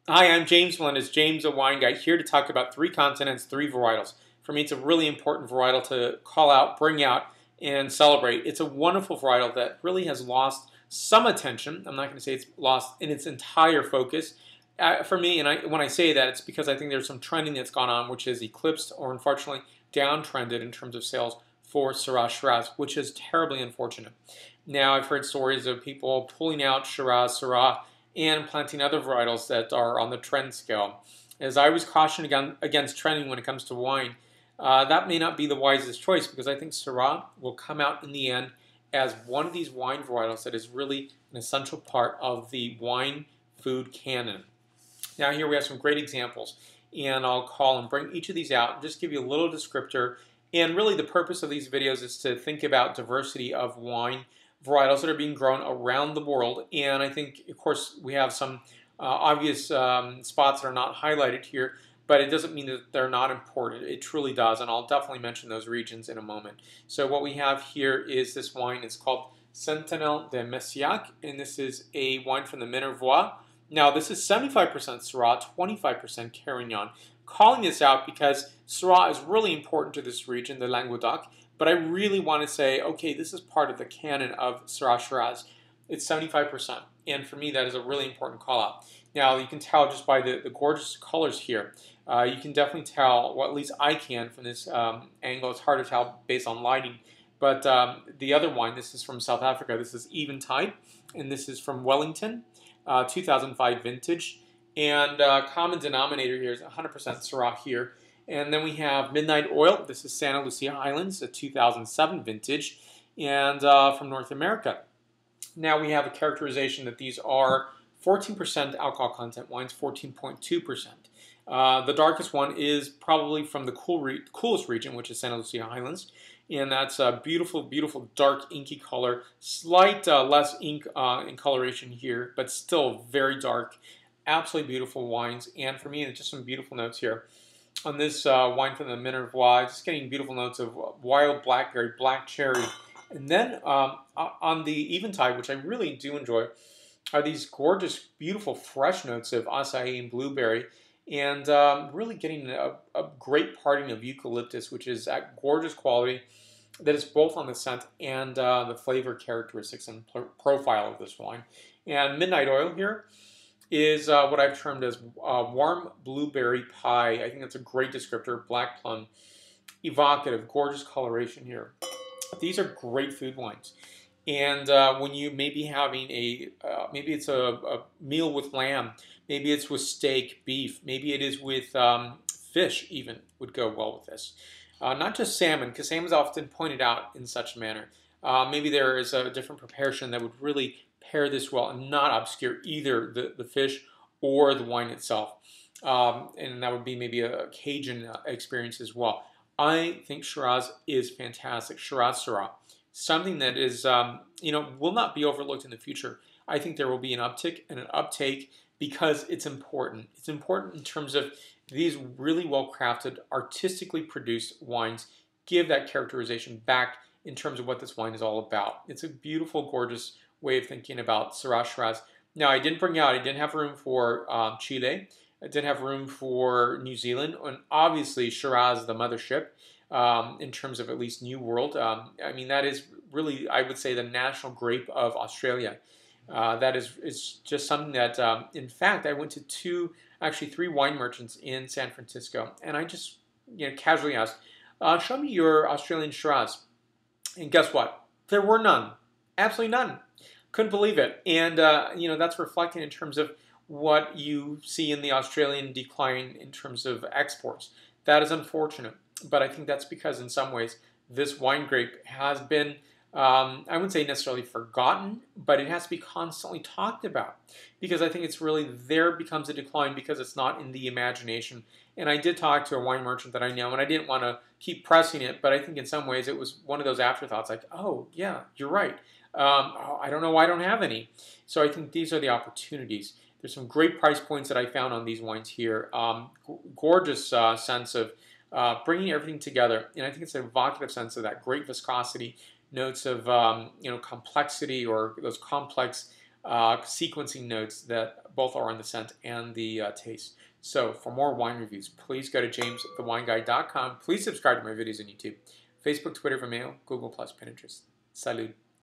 Hi, I'm James Melendez, James a Wine Guy, here to talk about three continents, three varietals. For me, it's a really important varietal to call out, bring out, and celebrate. It's a wonderful varietal that really has lost some attention. I'm not going to say it's lost in its entire focus. For me, and when I say that, it's because I think there's some trending that's gone on, which has eclipsed or unfortunately downtrended in terms of sales for Syrah Shiraz, which is terribly unfortunate. Now, I've heard stories of people pulling out Shiraz Syrah and planting other varietals that are on the trend scale. As I was cautioned against trending when it comes to wine, that may not be the wisest choice because I think Syrah will come out in the end as one of these wine varietals that is really an essential part of the wine food canon. Now here we have some great examples, and I'll call and bring each of these out and just give you a little descriptor. And really the purpose of these videos is to think about diversity of wine varietals that are being grown around the world. And I think, of course, we have some obvious spots that are not highlighted here, but it doesn't mean that they're not important. It truly does, and I'll definitely mention those regions in a moment. So what we have here is this wine. It's called Sentinelle de Messiac, and this is a wine from the Minervois. Now, this is 75% Syrah, 25% Carignan. Calling this out because Syrah is really important to this region, the Languedoc, but I really want to say, okay, this is part of the canon of Syrah Shiraz. It's 75%, and for me, that is a really important call out. Now, you can tell just by the gorgeous colors here. You can definitely tell, well, at least I can from this angle. It's hard to tell based on lighting. But the other wine, this is from South Africa. This is Eventide, and this is from Wellington, 2005 vintage. And common denominator here is 100% Syrah here. And then we have Midnight Oil. This is Santa Lucia Highlands, a 2007 vintage, and from North America. Now we have a characterization that these are 14% alcohol content wines, 14.2%. The darkest one is probably from the coolest region, which is Santa Lucia Highlands, and that's a beautiful, beautiful dark inky color. Slight less ink in coloration here, but still very dark. Absolutely beautiful wines, and for me, it's just some beautiful notes here. On this wine from the Minervois, just getting beautiful notes of wild blackberry, black cherry. And then on the Eventide, which I really do enjoy, are these gorgeous, beautiful, fresh notes of acai and blueberry. And really getting a great parting of eucalyptus, which is at gorgeous quality that is both on the scent and the flavor characteristics and profile of this wine. And Midnight Oil here is what I've termed as warm blueberry pie. I think that's a great descriptor. Black plum, evocative, gorgeous coloration here. These are great food wines. And when you may be having maybe it's a meal with lamb, maybe it's with steak, beef, maybe it is with fish even would go well with this. Not just salmon, because salmon is often pointed out in such a manner. Maybe there is a different preparation that would really pair this well and not obscure either the fish or the wine itself. And that would be maybe a Cajun experience as well. I think Shiraz is fantastic. Shiraz Syrah, something that is, will not be overlooked in the future. I think there will be an uptick and an uptake because it's important. It's important in terms of these really well-crafted, artistically produced wines give that characterization back in terms of what this wine is all about. It's a beautiful, gorgeous way of thinking about Syrah Shiraz. Now, I didn't have room for Chile. I didn't have room for New Zealand, and obviously Shiraz, the mothership, in terms of at least New World. I mean, that is really, I would say, the national grape of Australia. That is just something that, in fact, I went to three wine merchants in San Francisco, and I just casually asked, show me your Australian Shiraz. And guess what? There were none. Absolutely none. Couldn't believe it. And, that's reflecting in terms of what you see in the Australian decline in terms of exports. That is unfortunate. But I think that's because in some ways this wine grape has been, I wouldn't say necessarily forgotten, but it has to be constantly talked about. Because I think it's really, there becomes a decline because it's not in the imagination. And I did talk to a wine merchant that I know, and I didn't want to keep pressing it, but I think in some ways it was one of those afterthoughts like, oh, yeah, you're right. I don't know why I don't have any. So I think these are the opportunities. There's some great price points that I found on these wines here. Gorgeous sense of bringing everything together. And I think it's an evocative sense of that great viscosity, notes of complexity or those complex sequencing notes that both are on the scent and the taste. So for more wine reviews, please go to jamesthewineguy.com. Please subscribe to my videos on YouTube, Facebook, Twitter, Vimeo, Google+, Pinterest. Salud.